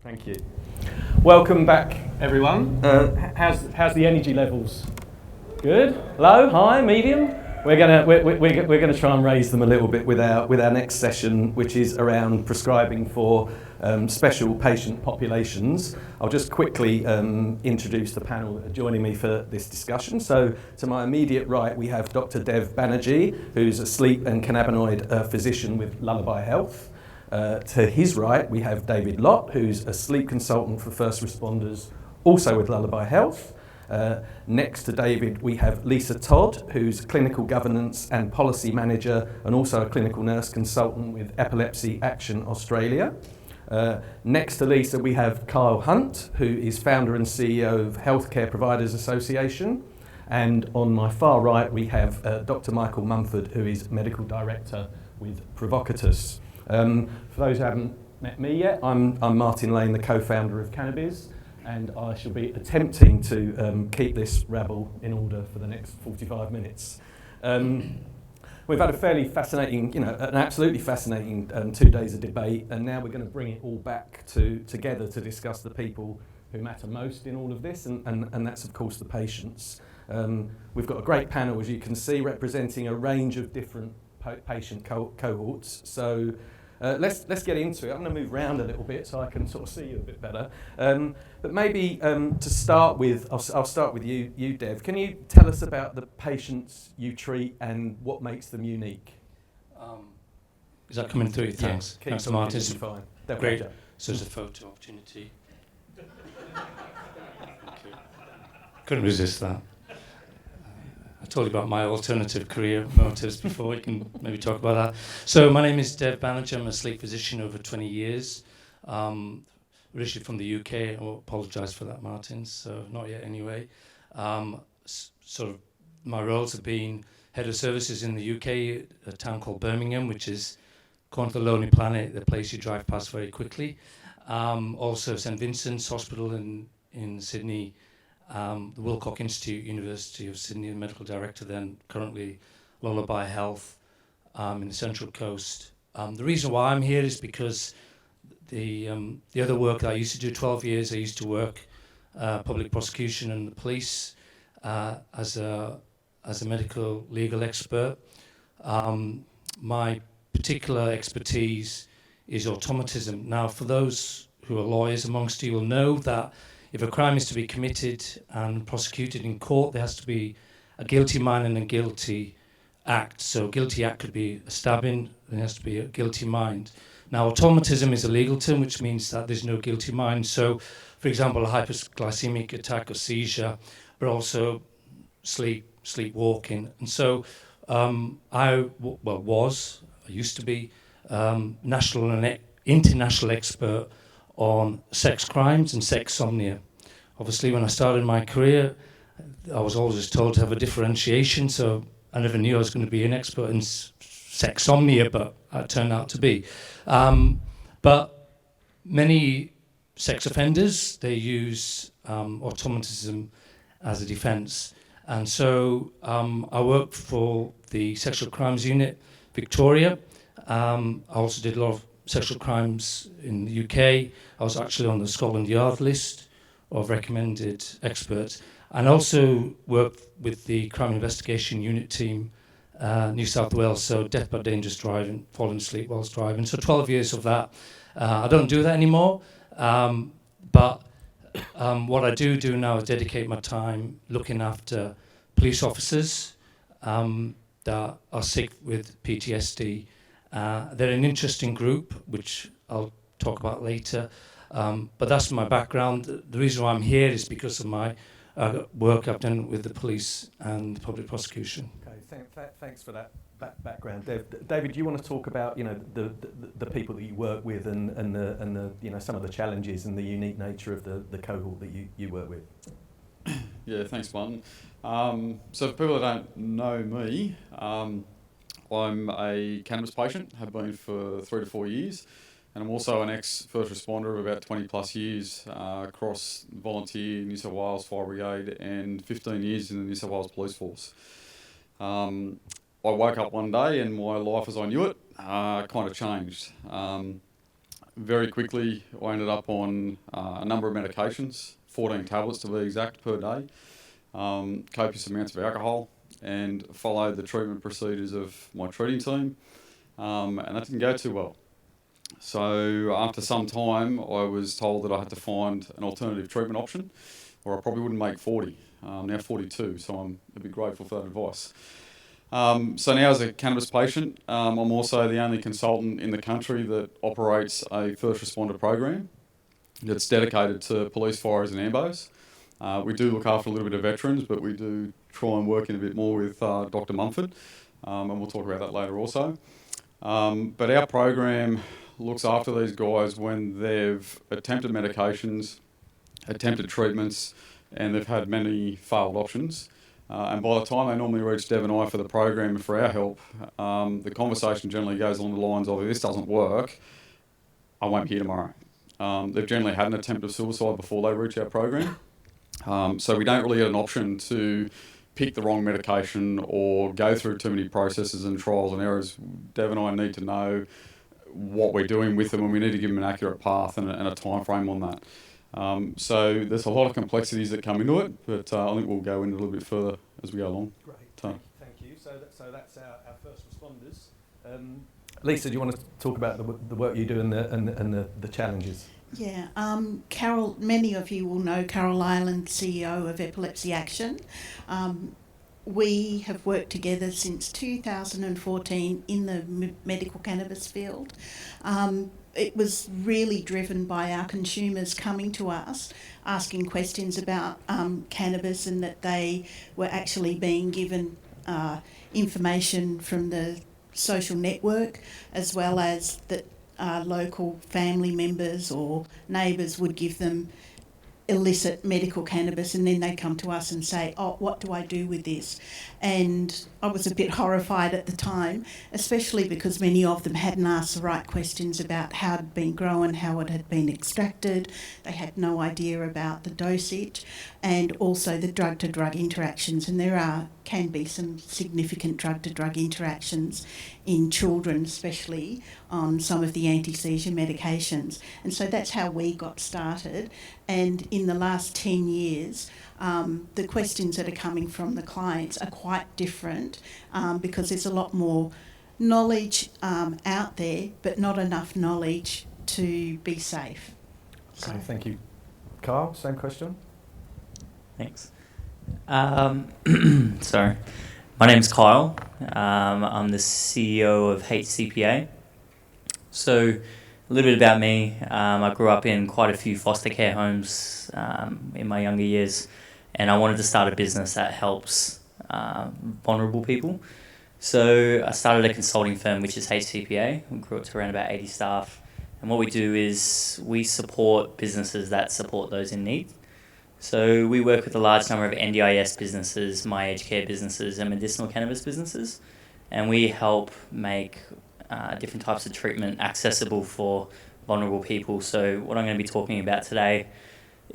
Thank you. Welcome back, everyone. How's the energy levels? Good? Low? High? Medium? We're gonna try and raise them a little bit with our next session, which is around prescribing for special patient populations. I'll just quickly introduce the panel joining me for this discussion. So to my immediate right, we have Dr. Dev Banerjee, who's a sleep and cannabinoid physician with Lullaby Health. To his right, we have David Lott, who's a sleep consultant for first responders, also with Lullaby Health. Next to David, we have Lisa Todd, who's clinical governance and policy manager and also a clinical nurse consultant with Epilepsy Action Australia. Next to Lisa, we have Kyle Hunt, who is founder and CEO of Healthcare Providers Association. And on my far right, we have Dr. Michael Mumford, who is medical director with Provocatus. For those who haven't met me yet, I'm Martin Lane, the co-founder of Cannabis, and I shall be attempting to keep this rabble in order for the next 45 minutes. We've had a fairly fascinating, an absolutely fascinating 2 days of debate, and now we're going to bring it all back together to discuss the people who matter most in all of this, and that's of course the patients. We've got a great panel, as you can see, representing a range of different patient cohorts. So let's get into it. I'm going to move around a little bit so I can sort of see you a bit better. But maybe to start with, I'll start with you, Dev. Can you tell us about the patients you treat and what makes them unique? Is that coming through? Thanks. Yeah, Thanks, Martin. fine. Great. So there's a photo opportunity. Couldn't resist that. I told you about my alternative career motives before. We can maybe talk about that. So my name is Dev Banerjee. I'm a sleep physician over 20 years. Originally from the UK. I apologise for that, Martin. So not yet anyway. Sort of my roles have been head of services in the UK, a town called Birmingham, which is, according to the Lonely Planet, the place you drive past very quickly. Also St Vincent's Hospital in Sydney. The Wilcock Institute, University of Sydney, medical director then, currently Lullaby Health in the Central Coast. The reason why I'm here is because the other work that I used to do, 12 years, I used to work public prosecution and the police as a medical legal expert. My particular expertise is automatism. Now, for those who are lawyers amongst you will know that if a crime is to be committed and prosecuted in court, there has to be a guilty mind and a guilty act. So a guilty act could be a stabbing, there has to be a guilty mind. Now, automatism is a legal term, which means that there's no guilty mind. So, for example, a hypoglycemic attack or seizure, but also sleepwalking. And so I used to be national and international expert on sex crimes and sexsomnia. Obviously, when I started my career, I was always told to have a differentiation, so I never knew I was going to be an expert in sexsomnia, but I turned out to be. But many sex offenders, they use automatism as a defence. And so I worked for the Sexual Crimes Unit, Victoria. I also did a lot of sexual crimes in the UK. I was actually on the Scotland Yard list of recommended experts, and also worked with the Crime Investigation Unit team, New South Wales, so death by dangerous driving, falling asleep whilst driving. So 12 years of that. I don't do that anymore, but what I do now is dedicate my time looking after police officers that are sick with PTSD. They're an interesting group, which I'll talk about later, but that's my background. The reason why I'm here is because of my work I've done with the police and public prosecution. Okay, thanks for that background, David. Do you want to talk about the people that you work with and the some of the challenges and the unique nature of the cohort that you work with? Yeah, thanks, Martin. So for people that don't know me, I'm a cannabis patient, have been for 3 to 4 years, and I'm also an ex-first responder of about 20 plus years across volunteer, New South Wales Fire Brigade, and 15 years in the New South Wales Police Force. I woke up one day and my life as I knew it kind of changed. very quickly, I ended up on a number of medications, 14 tablets to be exact per day, copious amounts of alcohol, and followed the treatment procedures of my treating team, and that didn't go too well. So after some time, I was told that I had to find an alternative treatment option, or I probably wouldn't make 40. Now 42, so I'm a bit grateful for that advice. So now as a cannabis patient, I'm also the only consultant in the country that operates a first responder program that's dedicated to police, fires and ambos. We do look after a little bit of veterans, but we do try and work in a bit more with Dr. Mumford, and we'll talk about that later also. But our program looks after these guys when they've attempted medications, attempted treatments, and they've had many failed options. And by the time they normally reach Dev and I for the program and for our help, the conversation generally goes along the lines of, if this doesn't work, I won't be here tomorrow. They've generally had an attempt of suicide before they reach our program. So we don't really get an option to pick the wrong medication or go through too many processes and trials and errors. Dev and I need to know what we're doing with them, and we need to give them an accurate path and a time frame on that. So there's a lot of complexities that come into it, but I think we'll go into a little bit further as we go along. Great, thank you. So that's our first responders. Lisa, do you want to talk about the work you do and the challenges? Yeah, Carol, many of you will know Carol Ireland, CEO of Epilepsy Action. We have worked together since 2014 in the medical cannabis field. It was really driven by our consumers coming to us, asking questions about cannabis, and that they were actually being given information from the social network, as well as that local family members or neighbours would give them illicit medical cannabis, and then they come to us and say, oh, what do I do with this? And I was a bit horrified at the time, especially because many of them hadn't asked the right questions about how it had been grown, how it had been extracted. They had no idea about the dosage and also the drug-to-drug interactions. And there can be some significant drug-to-drug interactions in children, especially on some of the anti-seizure medications. And so that's how we got started. And in the last 10 years, the questions that are coming from the clients are quite different because there's a lot more knowledge out there, but not enough knowledge to be safe. Okay, thank you. Carl, same question. Thanks. Sorry. My name's Kyle. I'm the CEO of HCPA. So a little bit about me. I grew up in quite a few foster care homes in my younger years, and I wanted to start a business that helps vulnerable people. So I started a consulting firm, which is HCPA. We grew up to around about 80 staff. And what we do is we support businesses that support those in need. So we work with a large number of NDIS businesses, my aged care businesses, and medicinal cannabis businesses. And we help make different types of treatment accessible for vulnerable people. So what I'm going to be talking about today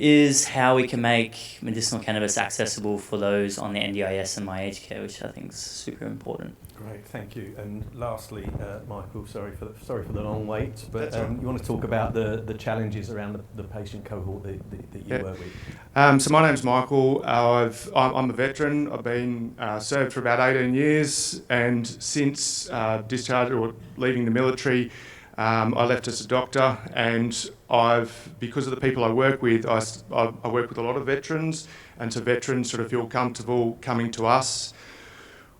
is how we can make medicinal cannabis accessible for those on the NDIS and my aged care, which I think is super important. Great, thank you. And lastly, Michael, sorry for the long wait, but you want to talk about the challenges around the patient cohort that you work with? So my name's Michael. I'm a veteran. I've been served for about 18 years, and since discharge or leaving the military, I left as a doctor, and because of the people I work with, I work with a lot of veterans, and so veterans sort of feel comfortable coming to us.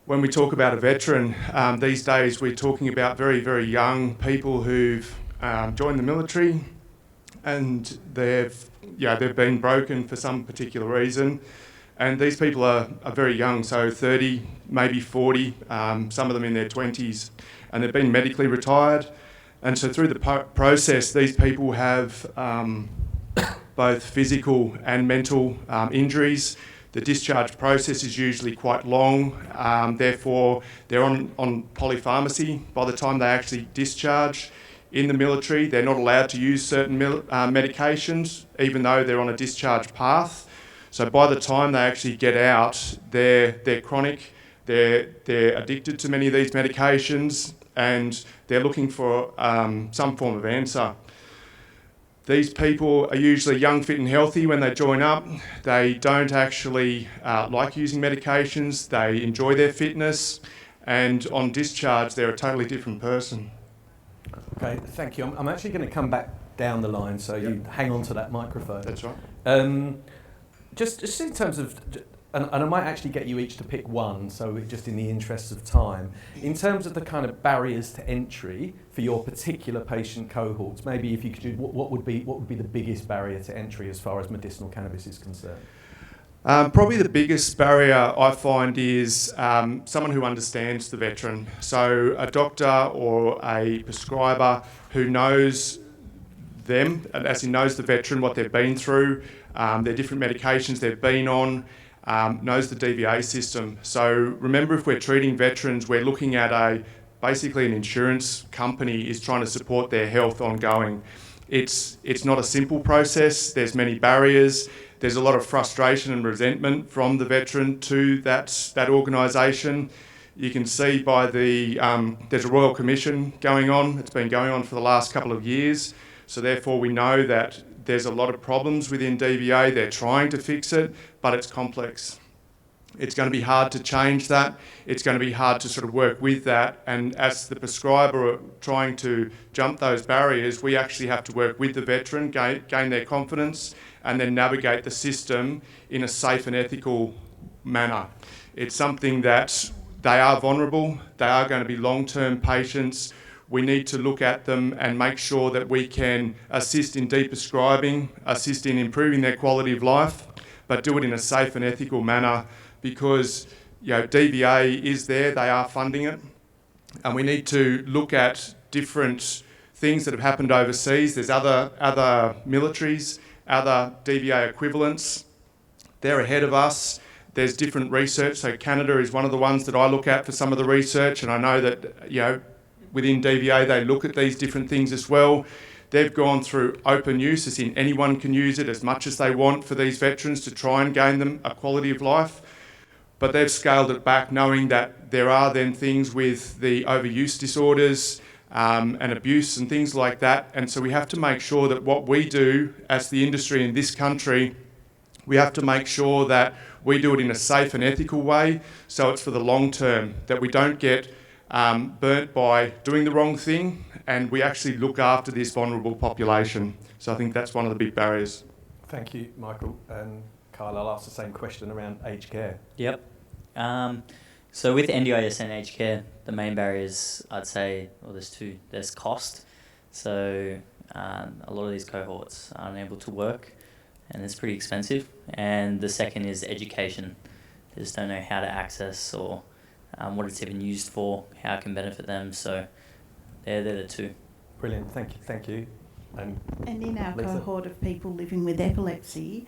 When we talk about a veteran, these days we're talking about very, very young people who've joined the military, and they've been broken for some particular reason. And these people are very young, so 30, maybe 40, some of them in their 20s, and they've been medically retired. And so through the process, these people have both physical and mental injuries. The discharge process is usually quite long, therefore they're on polypharmacy by the time they actually discharge. In the military, they're not allowed to use certain medications, even though they're on a discharge path. So by the time they actually get out, they're chronic, they're addicted to many of these medications, and they're looking for some form of answer. These people are usually young, fit and healthy when they join up. They don't actually like using medications. They enjoy their fitness, and on discharge they're a totally different person. Okay, thank you. I'm actually going to come back down the line, so you hang on to that microphone. That's right. Just in terms of, and I might actually get you each to pick one, so just in the interest of time, in terms of the kind of barriers to entry for your particular patient cohorts, maybe if you could do, what would be the biggest barrier to entry as far as medicinal cannabis is concerned? Probably the biggest barrier I find is someone who understands the veteran. So a doctor or a prescriber who knows them, as he knows the veteran, what they've been through, their different medications they've been on, knows the DVA system. So remember, if we're treating veterans, we're looking at basically an insurance company is trying to support their health ongoing. It's not a simple process. There's many barriers. There's a lot of frustration and resentment from the veteran to that organisation. You can see by there's a Royal Commission going on. It's been going on for the last couple of years. So therefore we know that there's a lot of problems within DVA. They're trying to fix it, but it's complex. It's going to be hard to change that. It's going to be hard to sort of work with that. And as the prescriber trying to jump those barriers, we actually have to work with the veteran, gain their confidence, and then navigate the system in a safe and ethical manner. It's something that they are vulnerable. They are going to be long-term patients. We need to look at them and make sure that we can assist in de-prescribing, assist in improving their quality of life, but do it in a safe and ethical manner, because DVA is there, they are funding it, and we need to look at different things that have happened overseas. There's other militaries, other DVA equivalents. They're ahead of us. There's different research. So Canada is one of the ones that I look at for some of the research, and I know that within DVA they look at these different things as well. They've gone through open use, as in anyone can use it as much as they want for these veterans to try and gain them a quality of life. But they've scaled it back, knowing that there are then things with the overuse disorders and abuse and things like that. And so we have to make sure that what we do as the industry in this country, we have to make sure that we do it in a safe and ethical way, so it's for the long term, that we don't get burnt by doing the wrong thing, and we actually look after this vulnerable population. So I think that's one of the big barriers. Thank you, Michael. And Kyle, I'll ask the same question around aged care. Yep. So with NDIS and aged care, the main barriers, I'd say, well, there's two. There's cost. So a lot of these cohorts are unable to work, and it's pretty expensive. And the second is education. They just don't know how to access or what it's even used for, how it can benefit them. So they're the two. Brilliant. Thank you. And in our Lisa? cohort of people living with epilepsy,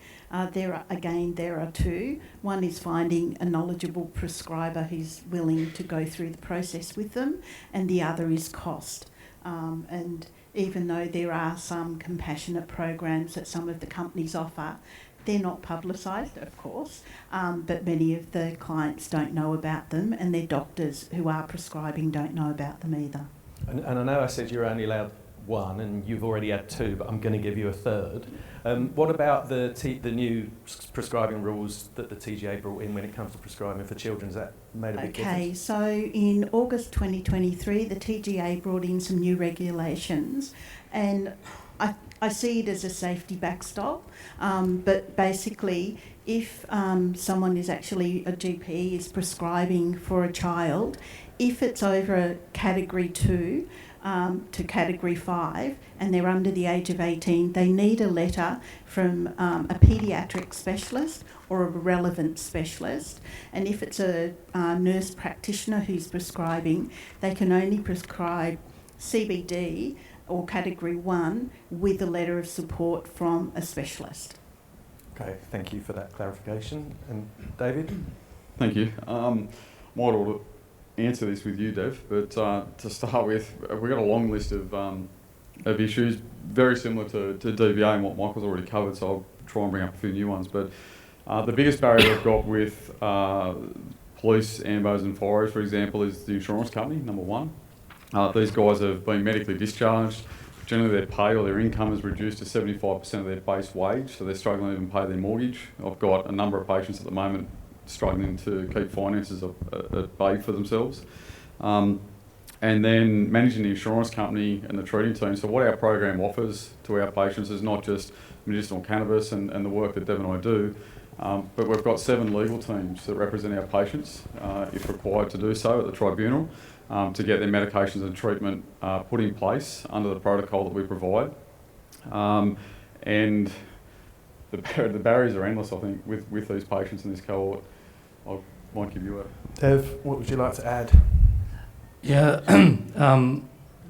there are two. One is finding a knowledgeable prescriber who's willing to go through the process with them, and the other is cost. And even though there are some compassionate programs that some of the companies offer, they're not publicised, of course, but many of the clients don't know about them, and their doctors who are prescribing don't know about them either. And I know I said you're only allowed one, and you've already had two, but I'm going to give you a third. What about the new prescribing rules that the TGA brought in when it comes to prescribing for children? Has that made a big difference? Okay, so in August 2023, the TGA brought in some new regulations, and I see it as a safety backstop, but basically if someone is actually, a GP is prescribing for a child, if it's over Category 2 to Category 5 and they're under the age of 18, they need a letter from a paediatric specialist or a relevant specialist. And if it's a nurse practitioner who's prescribing, they can only prescribe CBD or Category 1 with a letter of support from a specialist. Okay, thank you for that clarification. And David? Thank you. Might ought to answer this with you, Dev, but to start with, we've got a long list of issues very similar to DVA and what Michael's already covered, so I'll try and bring up a few new ones. But the biggest barrier we've got with police, ambos and fireys, for example, is the insurance company, number one. These guys have been medically discharged. generally their pay or their income is reduced to 75% of their base wage, so they're struggling to even pay their mortgage. I've got a number of patients at the moment struggling to keep finances at bay for themselves. And then managing the insurance company and the treating team. So what our program offers to our patients is not just medicinal cannabis and the work that Deb and I do, but we've got 7 legal teams that represent our patients, if required to do so at the tribunal, to get their medications and treatment put in place under the protocol that we provide. And the barriers are endless, I think, with these patients in this cohort. I might give you a... Dev, what would you like to add? Yeah,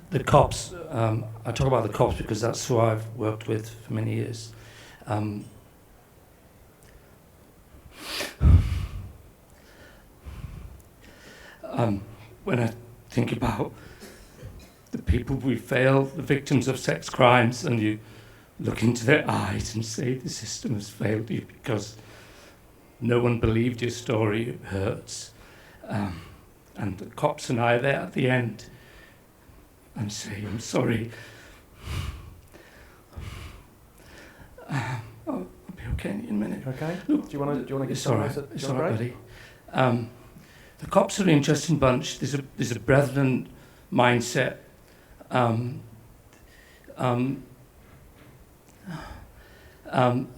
the cops, I talk about the cops because that's who I've worked with for many years. When I think about the people we fail, the victims of sex crimes, and you look into their eyes and say the system has failed you because no one believed your story, it hurts. And the cops and I are there at the end and say, I'm sorry. I'll be okay in a minute. Okay. Look, do you want to get it's all right. started? It's all right, buddy. The cops are an interesting bunch. There's a brethren mindset.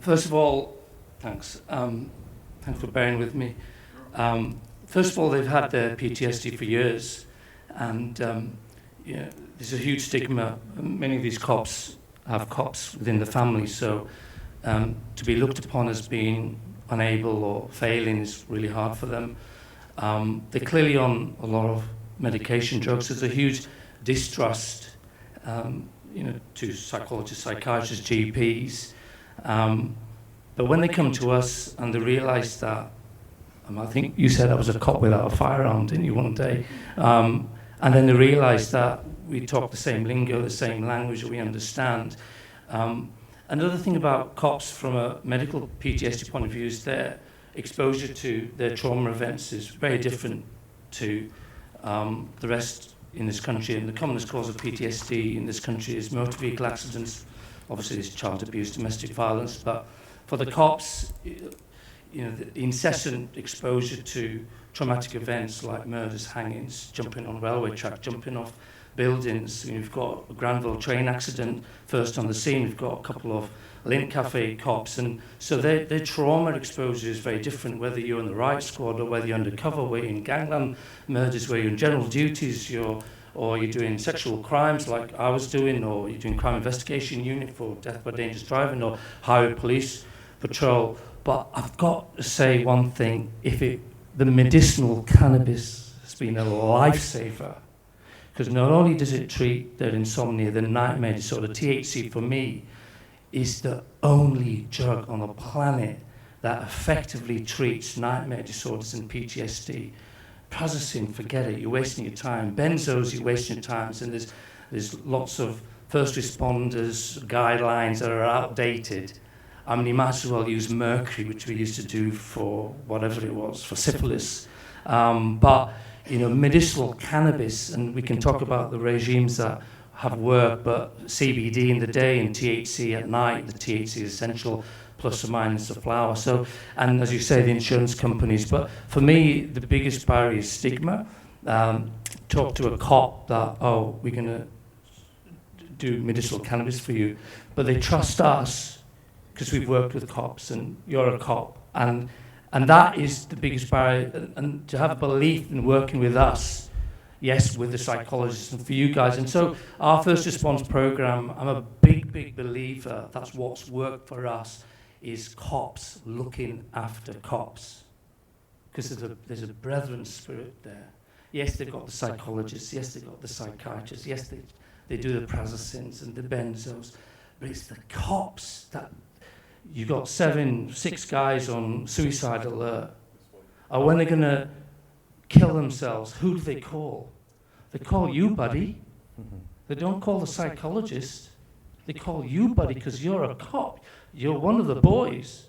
First of all, thanks. Thanks for bearing with me. First of all, they've had their PTSD for years, and there's a huge stigma. Many of these cops have cops within the family, so to be looked upon as being unable or failing is really hard for them. They're clearly on a lot of medication, drugs. There's a huge distrust, to psychologists, psychiatrists, GPs. But when they come to us and they realise that, I think you said I was a cop without a firearm, didn't you, one day? And then they realise that we talk the same lingo, the same language that we understand. Another thing about cops from a medical PTSD point of view is their exposure to their trauma events is very different to the rest in this country. And the commonest cause of PTSD in this country is motor vehicle accidents. Obviously, there's child abuse, domestic violence. But for the cops, the incessant exposure to traumatic events like murders, hangings, jumping on railway track, jumping off buildings. We've got a Granville train accident first on the scene. We've got a couple of Lint Cafe cops, and so their trauma exposure is very different, whether you're in the right squad or whether you're undercover, where you're in gangland murders, where you're in general duties, or you're doing sexual crimes like I was doing, or you're doing crime investigation unit for death by dangerous driving, or highway police patrol. But I've got to say one thing, the medicinal cannabis has been a lifesaver, because not only does it treat their insomnia, their nightmare disorder, THC for me is the only drug on the planet that effectively treats nightmare disorders and PTSD. Prazosin, forget it, you're wasting your time. Benzos, you're wasting your time. And there's lots of first responders guidelines that are outdated. I mean, you might as well use mercury, which we used to do for whatever it was, for syphilis. But, medicinal cannabis, and we can talk about the regimes that have worked, but CBD in the day and THC at night, the THC is essential, plus or minus the flower. So, and as you say, the insurance companies. But for me, the biggest barrier is stigma. Talk to a cop that, we're going to do medicinal cannabis for you. But they trust us, because we've worked with cops and you're a cop. And that is the biggest barrier. And to have belief in working with us, yes, with the psychologists and for you guys. And so our first response program, I'm a big believer, that's what's worked for us, is cops looking after cops. Because there's a brethren spirit there. Yes, they've got the psychologists. Yes, they've got the psychiatrists. Yes, they do the Prazosins and the benzos. But it's the cops that... You've got 6 guys on suicide alert. Or when they're going to kill themselves, who do they call? They call you, buddy. They don't call the psychologist. They call you, buddy, because you're a cop. You're one of the boys.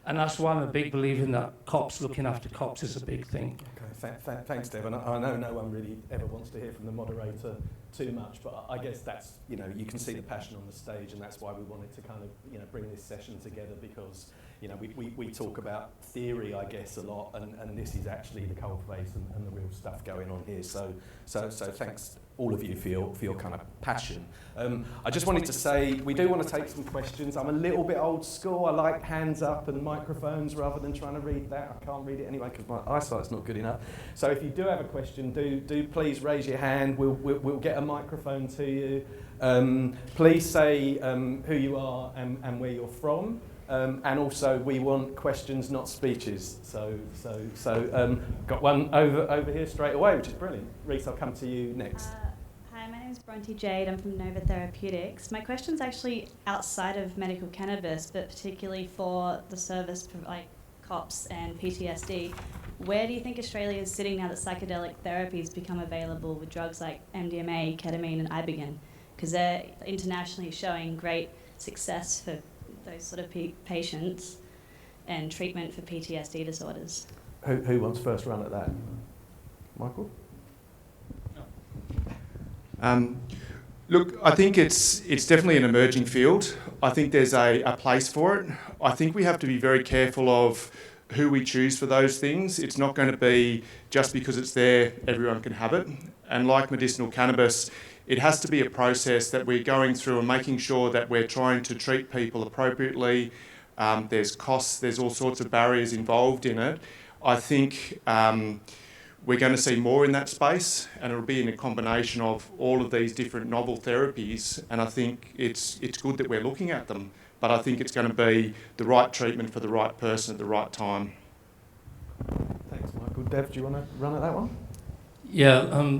And that's why I'm a big believer in that cops looking after cops is a big thing. Okay, thanks, Deb. And I know no one really ever wants to hear from the moderator too much, but I guess that's, you can see the passion on the stage, and that's why we wanted to kind of, bring this session together, because, we talk about theory, I guess, a lot, and this is actually the cold face and the real stuff going on here. So thanks all of you for your kind of passion. I just wanted to say, we do want to take some questions. I'm a little bit old school. I like hands up and microphones rather than trying to read that. I can't read it anyway because my eyesight's not good enough. So if you do have a question, do please raise your hand. We'll get a microphone to you. Please say who you are and where you're from. And also, we want questions, not speeches. So got one over here straight away, which is brilliant. Reese, I'll come to you next. Hi, my name is Bronte Jade. I'm from Nova Therapeutics. My question's actually outside of medical cannabis, but particularly for the service like COPS and PTSD. Where do you think Australia is sitting now that psychedelic therapies become available with drugs like MDMA, ketamine, and Ibogaine? Because they're internationally showing great success for those sort of patients and treatment for PTSD disorders. Who wants first run at that? Michael? Look, I think it's definitely an emerging field. I think there's a place for it. I think we have to be very careful of who we choose for those things. It's not going to be just because it's there, everyone can have it. And like medicinal cannabis, it has to be a process that we're going through and making sure that we're trying to treat people appropriately. There's costs, there's all sorts of barriers involved in it. I think we're going to see more in that space, and it'll be in a combination of all of these different novel therapies, and I think it's good that we're looking at them, but I think it's going to be the right treatment for the right person at the right time. Thanks, Michael. Dev, do you want to run at that one? Yeah,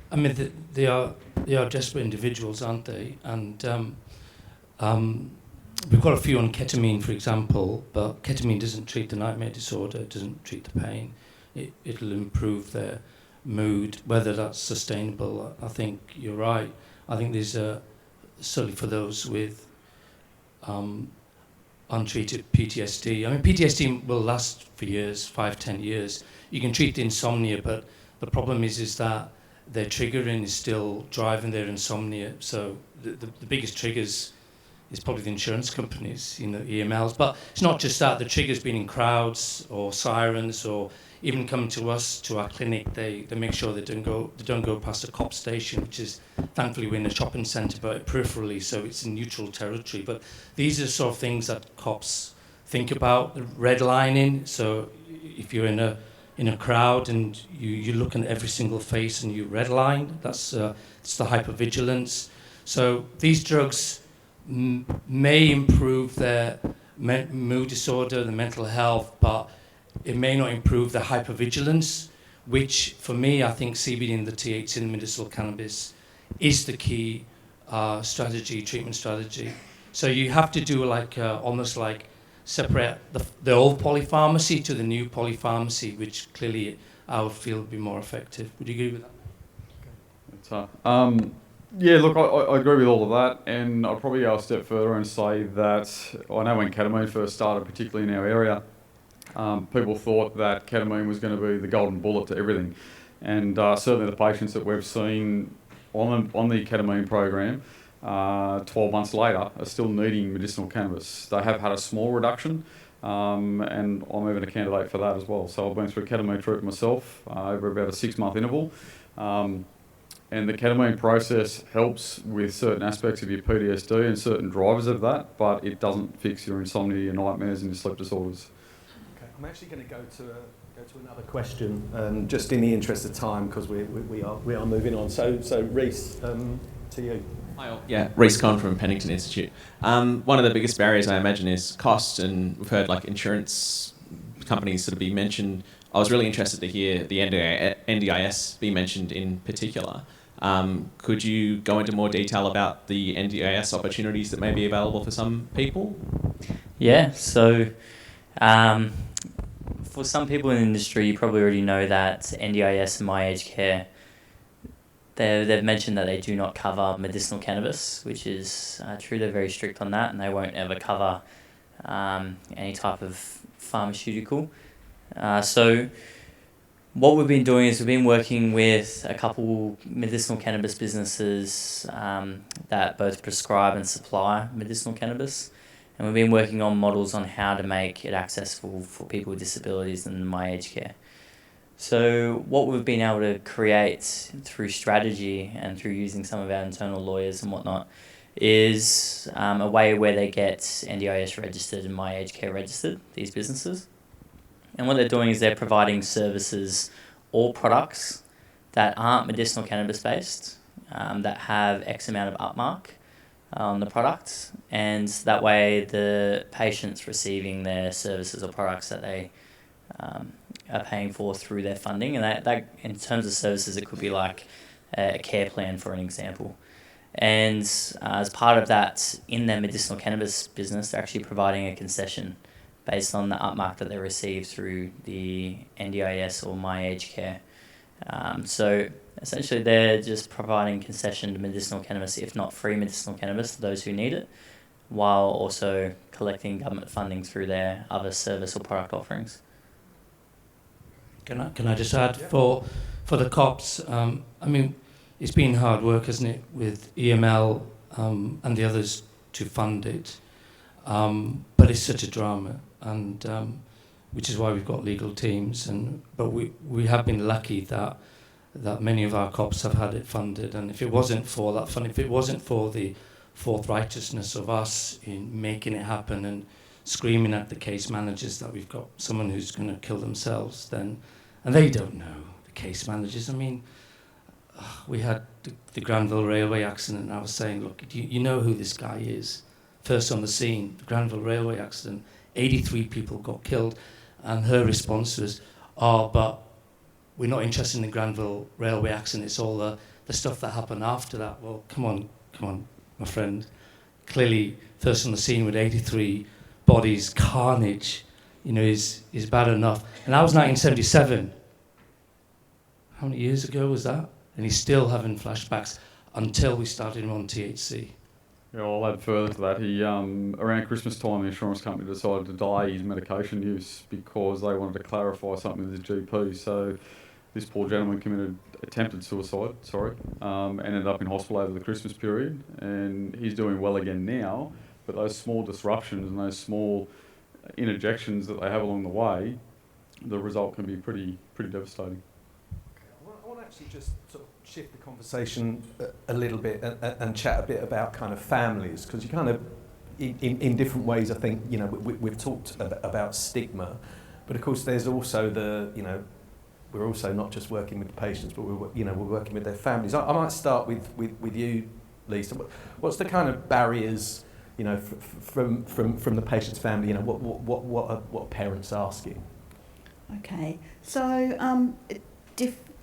I mean, they are desperate individuals, aren't they? And we've got a few on ketamine, for example, but ketamine doesn't treat the nightmare disorder, it doesn't treat the pain. It'll improve their mood, whether that's sustainable. I think you're right. I think there's certainly for those with untreated PTSD. I mean, PTSD will last for years, 5-10 years. You can treat the insomnia, but the problem is that their triggering is still driving their insomnia. So the biggest triggers is probably the insurance companies, EMLs. But it's not just that. The triggers being in crowds or sirens or even coming to us, to our clinic, they make sure they don't go past a cop station, which is, thankfully, we're in a shopping centre, but peripherally, so it's in neutral territory. But these are the sort of things that cops think about, redlining. So if you're in a crowd and you're looking at every single face and you redline, it's the hypervigilance. So these drugs may improve their mood disorder, the mental health, but it may not improve the hypervigilance, which for me, I think CBD and the THC in medicinal cannabis is the key treatment strategy. So you have to do almost like separate the old polypharmacy to the new polypharmacy, which clearly I would feel would be more effective. Would you agree with that? Yeah, look, I agree with all of that, and I'd probably go a step further and say that I know when ketamine first started, particularly in our area, people thought that ketamine was going to be the golden bullet to everything. And certainly the patients that we've seen on the ketamine program 12 months later are still needing medicinal cannabis. They have had a small reduction, and I'm even a candidate for that as well. So I've been through ketamine treatment myself over about a 6-month interval. And the ketamine process helps with certain aspects of your PTSD and certain drivers of that, but it doesn't fix your insomnia, your nightmares and your sleep disorders. Okay, I'm actually going to go to another question, just in the interest of time, because we are moving on. So Reese, to you. Hi all. Yeah, Reese Conn from Pennington Institute. One of the biggest barriers I imagine is cost, and we've heard like insurance companies sort of be mentioned. I was really interested to hear the NDIS be mentioned in particular. Could you go into more detail about the NDIS opportunities that may be available for some people? Yeah, so for some people in the industry, you probably already know that NDIS and My Aged Care, they've mentioned that they do not cover medicinal cannabis, which is true. They're very strict on that, and they won't ever cover any type of pharmaceutical. So what we've been doing is we've been working with a couple medicinal cannabis businesses that both prescribe and supply medicinal cannabis. And we've been working on models on how to make it accessible for people with disabilities in my aged care. So what we've been able to create through strategy and through using some of our internal lawyers and whatnot is a way where they get NDIS registered and my aged care registered, these businesses. And what they're doing is they're providing services or products that aren't medicinal cannabis based, that have X amount of upmark on the products, and that way the patient's receiving their services or products that they are paying for through their funding. And that in terms of services, it could be like a care plan, for an example. And as part of that, in their medicinal cannabis business, they're actually providing a concession based on the upmark that they receive through the NDIS or My Aged Care. So essentially they're just providing concession to medicinal cannabis, if not free medicinal cannabis, to those who need it, while also collecting government funding through their other service or product offerings. Can I just add, for the cops, I mean, it's been hard work, hasn't it, with EML and the others to fund it. But it's such a drama, and which is why we've got legal teams. But we have been lucky that many of our cops have had it funded. And if it wasn't for that funding, if it wasn't for the forthrighteousness of us in making it happen and screaming at the case managers that we've got someone who's going to kill themselves, then, and they don't know, the case managers. I mean, we had the Granville Railway accident, and I was saying, look, you know who this guy is. First on the scene, the Granville Railway accident, 83 people got killed, and her response was, but we're not interested in the Granville Railway accident, it's all the stuff that happened after that. Well, come on, my friend. Clearly, first on the scene with 83 bodies, carnage, is bad enough. And that was 1977. How many years ago was that? And he's still having flashbacks until we started him on THC. Yeah, I'll add further to that. He around Christmas time, the insurance company decided to delay his medication use because they wanted to clarify something with his GP. So this poor gentleman attempted suicide, ended up in hospital over the Christmas period, and he's doing well again now. But those small disruptions and those small interjections that they have along the way, the result can be pretty devastating. I want to actually just sort of shift the conversation a little bit and chat a bit about kind of families, because you kind of, in different ways, I think, we've talked about stigma, but of course there's also we're also not just working with the patients, but we're working with their families. I might start with you, Lisa. What's the kind of barriers, from the patient's family? What are parents asking? Okay, so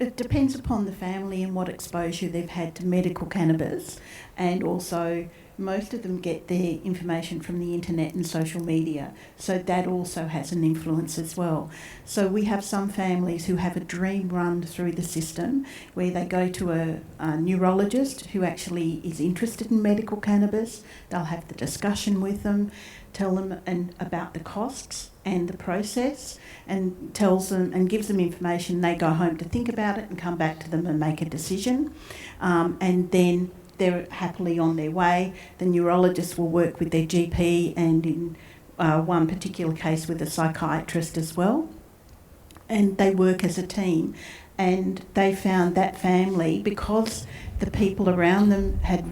it depends upon the family and what exposure they've had to medical cannabis, and also most of them get their information from the internet and social media, so that also has an influence as well. So we have some families who have a dream run through the system where they go to a neurologist who actually is interested in medical cannabis. They'll have the discussion with them, tell them about the costs and the process, and tells them and gives them information. They go home to think about it and come back to them and make a decision, and then they're happily on their way. The neurologist will work with their GP, and in one particular case with a psychiatrist as well, and they work as a team. And they found that family, because the people around them had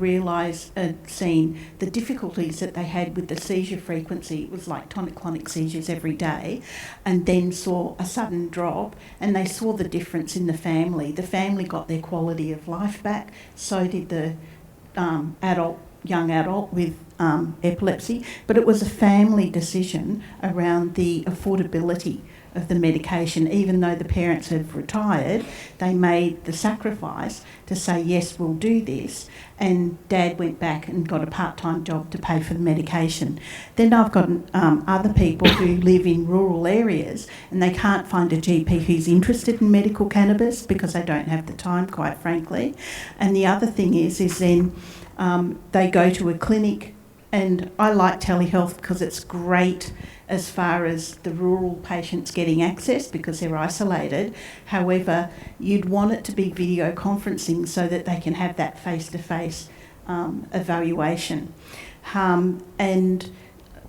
seen the difficulties that they had with the seizure frequency. It was like tonic-clonic seizures every day, and then saw a sudden drop, and they saw the difference in the family. The family got their quality of life back, so did the young adult with epilepsy, but it was a family decision around the affordability of the medication. Even though the parents have retired, they made the sacrifice to say, yes, we'll do this, and Dad went back and got a part-time job to pay for the medication. Then I've got other people who live in rural areas and they can't find a GP who's interested in medical cannabis because they don't have the time, quite frankly. And the other thing is then they go to a clinic and I like telehealth because it's great as far as the rural patients getting access because they're isolated. However, you'd want it to be video conferencing so that they can have that face-to-face evaluation. And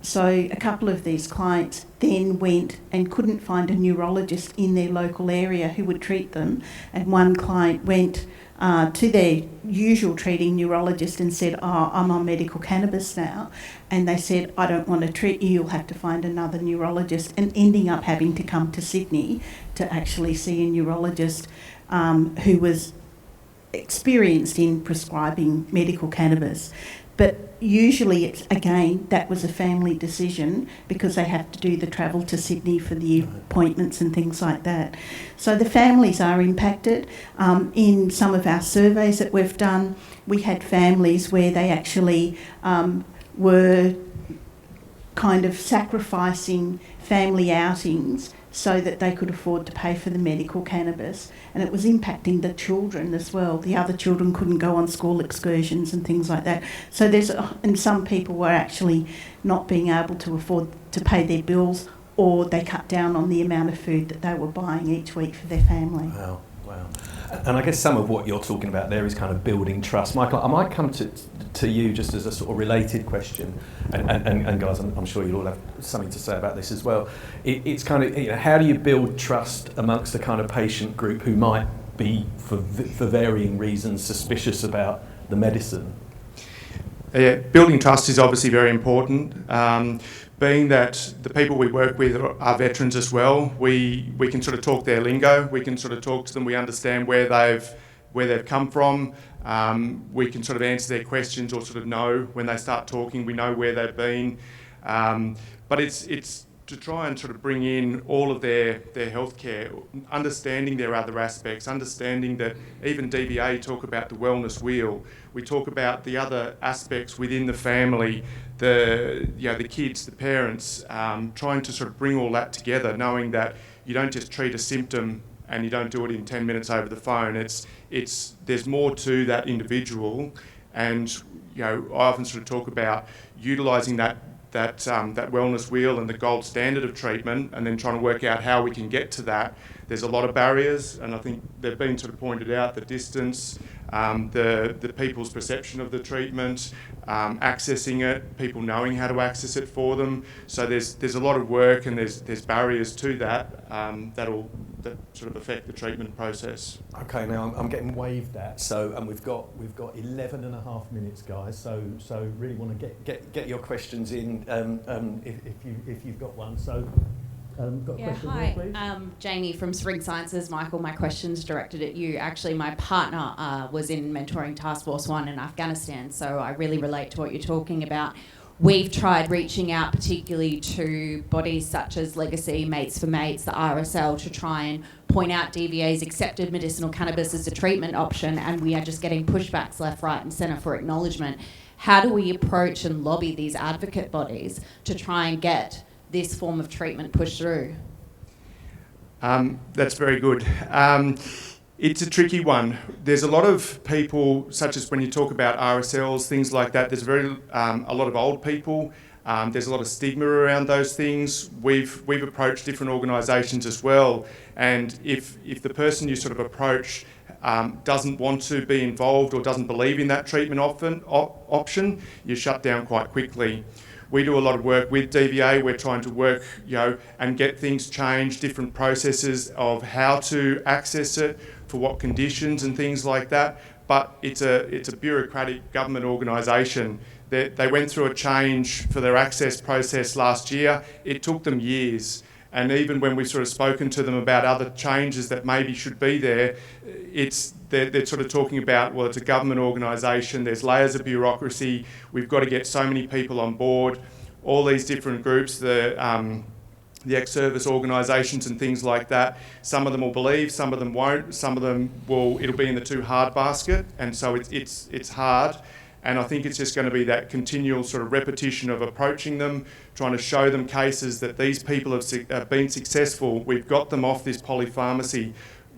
so a couple of these clients then went and couldn't find a neurologist in their local area who would treat them, and one client went to their usual treating neurologist and said, "Oh, I'm on medical cannabis now," and they said, "I don't want to treat you, you'll have to find another neurologist," and ending up having to come to Sydney to actually see a neurologist who was experienced in prescribing medical cannabis. But usually it's, again, that was a family decision because they have to do the travel to Sydney for the appointments and things like that. So the families are impacted. In some of our surveys that we've done, we had families where they actually were kind of sacrificing family outings so that they could afford to pay for the medical cannabis, and it was impacting the children as well. The other children couldn't go on school excursions and things like that. So and some people were actually not being able to afford to pay their bills, or they cut down on the amount of food that they were buying each week for their family. Wow. And I guess some of what you're talking about there is kind of building trust. Michael, I might come to you just as a sort of related question, and guys, I'm sure you'll all have something to say about this as well. It's kind of, how do you build trust amongst a kind of patient group who might be, for varying reasons, suspicious about the medicine? Yeah, building trust is obviously very important. Being that the people we work with are veterans as well, we can sort of talk their lingo. We can sort of talk to them. We understand where they've come from. We can sort of answer their questions or sort of know when they start talking. We know where they've been. But it's to try and sort of bring in all of their healthcare, understanding their other aspects, understanding that even DVA talk about the wellness wheel. We talk about the other aspects within the family, the kids, the parents, trying to sort of bring all that together, knowing that you don't just treat a symptom and you don't do it in 10 minutes over the phone. There's more to that individual, and I often sort of talk about utilising that wellness wheel and the gold standard of treatment, and then trying to work out how we can get to that. There's a lot of barriers, and I think they've been sort of pointed out: the distance, the people's perception of the treatment, accessing it, people knowing how to access it for them. So there's a lot of work, and there's barriers to that that sort of affect the treatment process. Okay, now I'm getting waved at. So, and we've got 11 and a half minutes, guys. So really want to get your questions in if you've got one. So. Got a question hi. There, please? Janie from Spring Sciences. Michael, my question's directed at you. Actually, my partner was in Mentoring Task Force 1 in Afghanistan, so I really relate to what you're talking about. We've tried reaching out particularly to bodies such as Legacy, Mates for Mates, the RSL, to try and point out DVA's accepted medicinal cannabis as a treatment option, and we are just getting pushbacks left, right and centre for acknowledgement. How do we approach and lobby these advocate bodies to try and get this form of treatment pushed through? That's very good. It's a tricky one. There's a lot of people, such as when you talk about RSLs, things like that, there's a lot of old people. There's a lot of stigma around those things. We've approached different organisations as well, and if the person you sort of approach doesn't want to be involved or doesn't believe in that treatment option, you shut down quite quickly. We do a lot of work with DVA. We're trying to work, and get things changed, different processes of how to access it, for what conditions and things like that. But it's a bureaucratic government organisation. They went through a change for their access process last year. It took them years. And even when we've sort of spoken to them about other changes that maybe should be there, they're sort of talking about, well, it's a government organisation, there's layers of bureaucracy, we've got to get so many people on board, all these different groups, the ex-service organisations and things like that. Some of them will believe, some of them won't, some of them it'll be in the too hard basket, and so it's hard. And I think it's just going to be that continual sort of repetition of approaching them, trying to show them cases that these people have been successful. We've got them off this polypharmacy.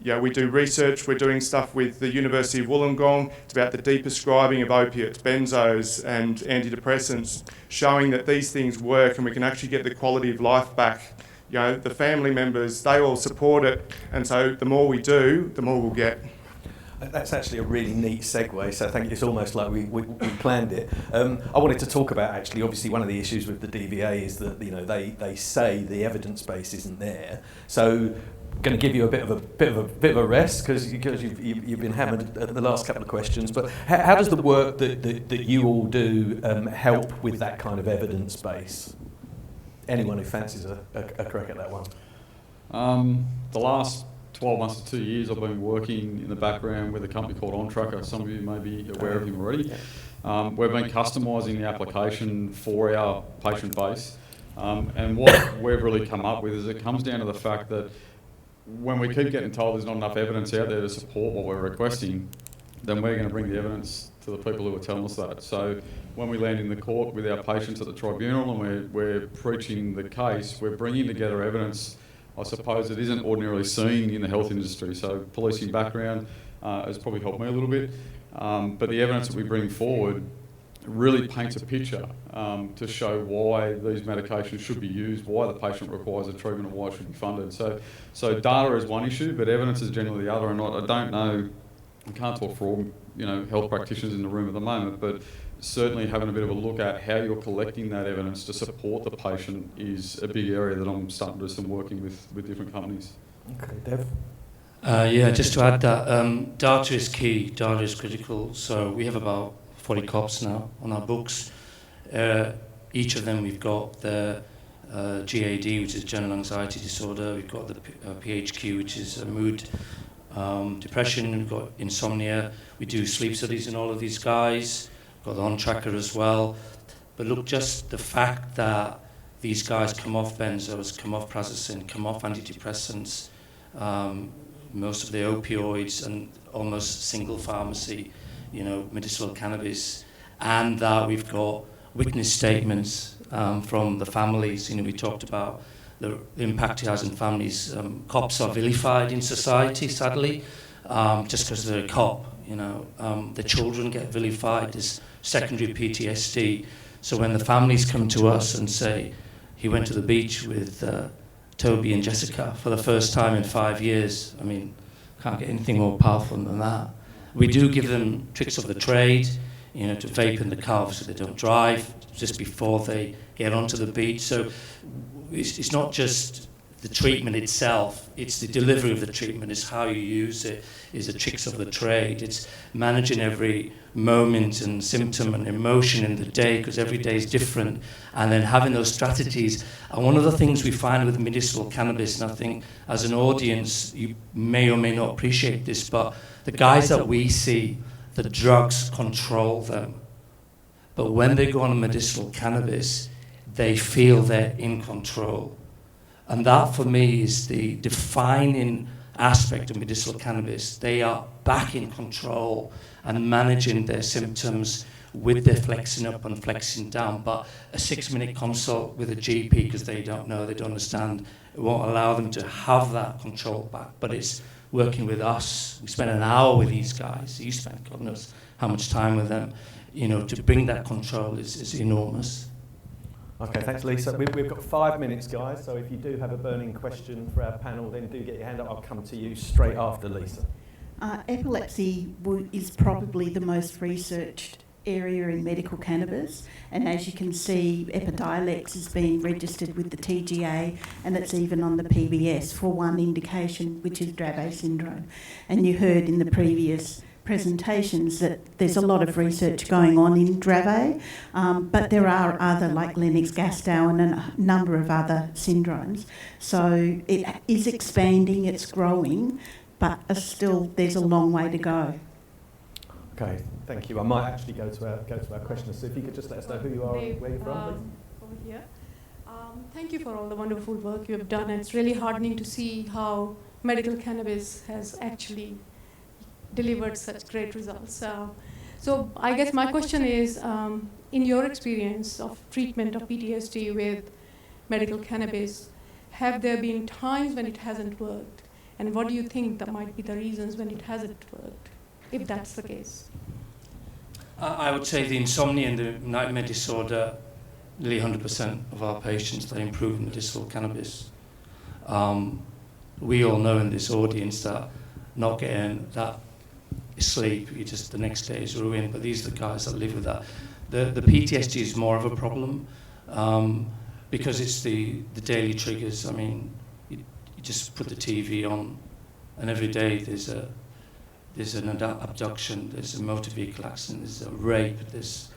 We do research. We're doing stuff with the University of Wollongong. It's about the deprescribing of opiates, benzos and antidepressants, showing that these things work and we can actually get the quality of life back. The family members, they all support it, and so the more we do, the more we'll get. That's actually a really neat segue, so I think it's almost like we planned it. I wanted to talk about, actually, obviously one of the issues with the DVA is that they say the evidence base isn't there. So I'm going to give you a bit of a rest because you've been hammered at the last couple of questions. But how does the work that you all do help with that kind of evidence base? Anyone who fancies a crack at that one? The last 12 months to 2 years, I've been working in the background with a company called OnTracker. Some of you may be aware of him already. We've been customising the application for our patient base. And what we've really come up with is it comes down to the fact that when we keep getting told there's not enough evidence out there to support what we're requesting, then we're going to bring the evidence to the people who are telling us that. So when we land in the court with our patients at the tribunal and we're preaching the case, we're bringing together evidence, I suppose, it isn't ordinarily seen in the health industry. So policing background has probably helped me a little bit. But the evidence that we bring forward really paints a picture to show why these medications should be used, why the patient requires a treatment and why it should be funded. So data is one issue, but evidence is generally the other. And I don't know, I can't talk for all health practitioners in the room at the moment, but certainly having a bit of a look at how you're collecting that evidence to support the patient is a big area that I'm starting to do some working with different companies. Okay, Dev? Just to add that, data is key, data is critical. So we have about 40 cops now on our books. Each of them we've got the GAD, which is general anxiety disorder. We've got the PHQ, which is mood depression. We've got insomnia. We do sleep studies in all of these guys. Got the OnTracker as well. But look, just the fact that these guys come off benzos, come off prazosin, come off antidepressants, most of the opioids and almost single pharmacy, medicinal cannabis, and that we've got witness statements from the families. We talked about the impact it has on families. Cops are vilified in society, sadly, just because they're a cop. The children get vilified as secondary PTSD. So when the families come to us and say, he went to the beach with Toby and Jessica for the first time in 5 years, can't get anything more powerful than that. We do give them tricks of the trade, to vape in the car so they don't drive just before they get onto the beach. So it's not just the treatment itself, it's the delivery of the treatment, it's how you use it, is the tricks of the trade. It's managing every moment and symptom and emotion in the day, because every day is different, and then having those strategies. And one of the things we find with medicinal cannabis, and I think as an audience you may or may not appreciate this, but the guys that we see, the drugs control them. But when they go on medicinal cannabis, they feel they're in control. And that, for me, is the defining aspect of medicinal cannabis. They are back in control and managing their symptoms with their flexing up and flexing down. But a 6-minute consult with a GP, because they don't know, they don't understand, it won't allow them to have that control back. But it's working with us. We spend an hour with these guys. You spend God knows how much time with them. To bring that control is enormous. Okay, thanks, Lisa. We've got 5 minutes, guys, so if you do have a burning question for our panel, then do get your hand up. I'll come to you straight after Lisa. Epilepsy is probably the most researched area in medical cannabis, and as you can see, Epidiolex has been registered with the TGA, and it's even on the PBS for one indication, which is Dravet syndrome. And you heard in the previous presentations that there's a lot of research going on in Dravet, but there are other, like Lennox-Gastaut and a number of other syndromes. So it is expanding, it's growing, but still there's a long way to go. Okay, thank you. I might actually go to our questioners. So if you could just let us know who you are and where you're from, please. Over here. Thank you for all the wonderful work you have done. It's really heartening to see how medical cannabis has actually delivered such great results. So I guess my question is, in your experience of treatment of PTSD with medical cannabis, have there been times when it hasn't worked? And what do you think that might be the reasons when it hasn't worked, if that's the case? I would say the insomnia and the nightmare disorder, nearly 100% of our patients, they improve with medicinal cannabis. We all know in this audience that not getting that sleep, you just the next day is ruined, but these are the guys that live with that. The PTSD is more of a problem because it's the daily triggers. I mean, you just put the TV on, and every day there's an abduction, there's a motor vehicle accident, there's a rape, there's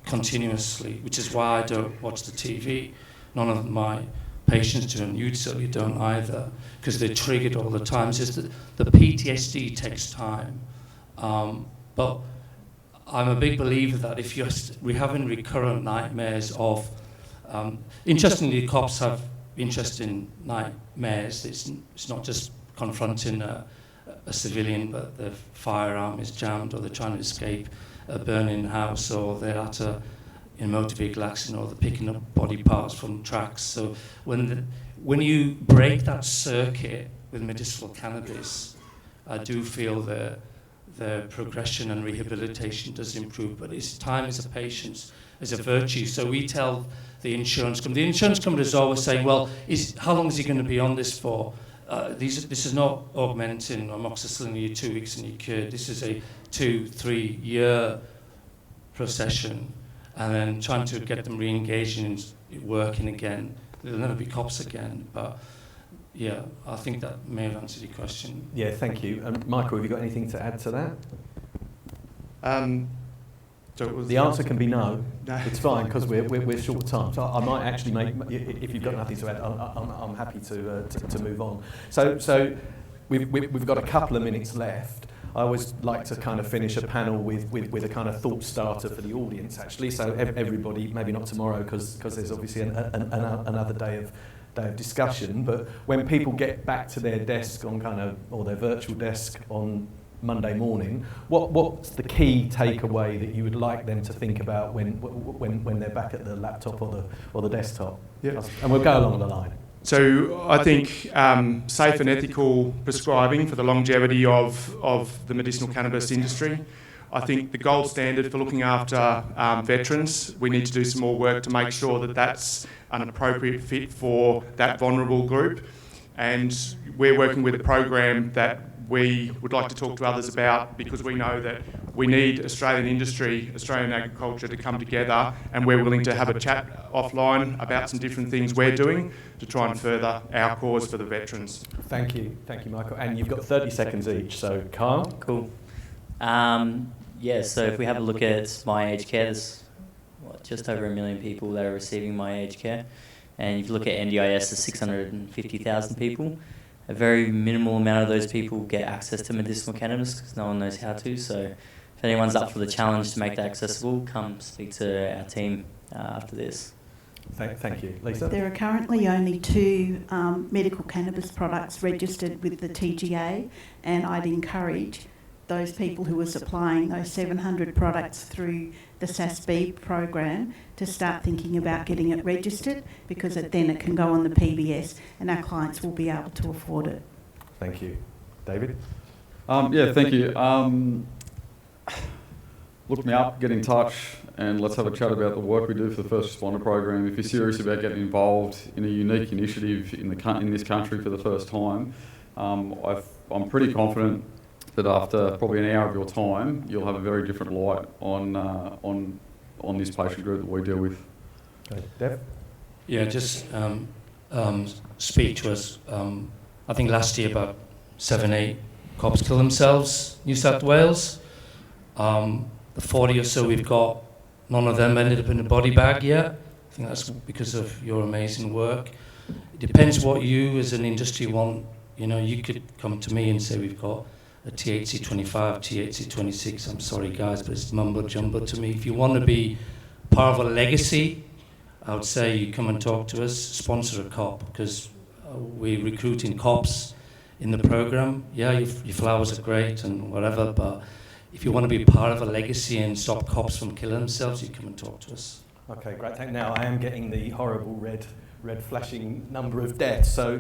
continuously, which is why I don't watch the TV. None of my patients do, and you certainly don't either, because they're triggered all the time. It's just that the PTSD takes time. But I'm a big believer that if we're having recurrent nightmares of, interestingly, cops have interest in nightmares. It's not just confronting a civilian, but the firearm is jammed, or they're trying to escape a burning house, or they're at a motor vehicle accident, or they're picking up body parts from tracks. So when you break that circuit with medicinal cannabis, I do feel the progression and rehabilitation does improve, but it's time as a patient, as a virtue. So we tell the insurance company. The insurance company is always saying, well, how long is he going to be on this for? This is not augmenting amoxicillin you 2 weeks and you're cured. This is a 2-3 year procession, and then trying to get them re-engaged in working again. They'll never be cops again, but yeah, I think that may have answered your question. Yeah, thank you. Michael, have you got anything to add to that? The answer can be no. It's fine, because we're short time. So I might actually make, if you've got nothing to add, I'm happy to move on. So we've got a couple of minutes left. I always like to kind of finish a panel with a kind of thought starter for the audience, actually. So everybody, maybe not tomorrow, because there's obviously another day of discussion. But when people get back to their desk or their virtual desk on Monday morning, what's the key takeaway that you would like them to think about when they're back at the laptop or the desktop? Yeah. And we'll go along the line. So I think safe and ethical prescribing for the longevity of the medicinal cannabis industry. I think the gold standard for looking after veterans, we need to do some more work to make sure that that's an appropriate fit for that vulnerable group. And we're working with a program that we would like to talk to others about, because we know that we need Australian industry, Australian agriculture to come together, and we're willing to have a chat offline about some different things we're doing to try and further our cause for the veterans. Thank you, Michael. And you've got 30 seconds each, so Kyle? Cool. So if we have a look at my aged care, there's just over 1 million people that are receiving my aged care. And if you look at NDIS, there's 650,000 people. A very minimal amount of those people get access to medicinal cannabis because no one knows how to. So if anyone's up for the challenge to make that accessible, come speak to our team after this. Thank you. Lisa? There are currently only 2 medical cannabis products registered with the TGA, and I'd encourage those people who are supplying those 700 products through the SASB program to start thinking about getting it registered, because then it can go on the PBS and our clients will be able to afford it. Thank you. David? Thank you. Look me up, get in touch, and let's have a chat about the work we do for the First Responder Program. If you're serious about getting involved in a unique initiative in this country for the first time, I'm pretty confident that after probably an hour of your time, you'll have a very different light on this patient group that we deal with. Okay. Dev? Yeah, just speak to us. I think last year about 7-8 cops killed themselves, New South Wales. The 40 or so we've got, none of them ended up in a body bag yet. I think that's because of your amazing work. It depends what you as an industry want. You know, you could come to me and say we've got a THC 25, THC 26. I'm sorry, guys, but it's mumbo jumbo to me. If you want to be part of a legacy, I would say you come and talk to us, sponsor a cop, because we're recruiting cops in the program. Yeah, your flowers are great and whatever, but if you want to be part of a legacy and stop cops from killing themselves, you come and talk to us. Okay, great. Now I am getting the horrible red flashing number of deaths. So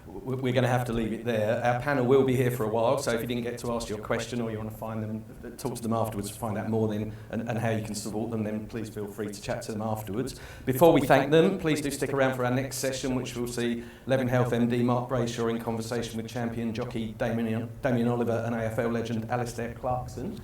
we're going to have to leave it there. Our panel will be here for a while, so if you didn't get to ask your question or you want to find them, talk to them afterwards to find out more then and how you can support them, then please feel free to chat to them afterwards. Before we thank them, please do stick around for our next session, which will see Levin Health MD Mark Brayshaw in conversation with champion jockey Damien Oliver and AFL legend Alistair Clarkson.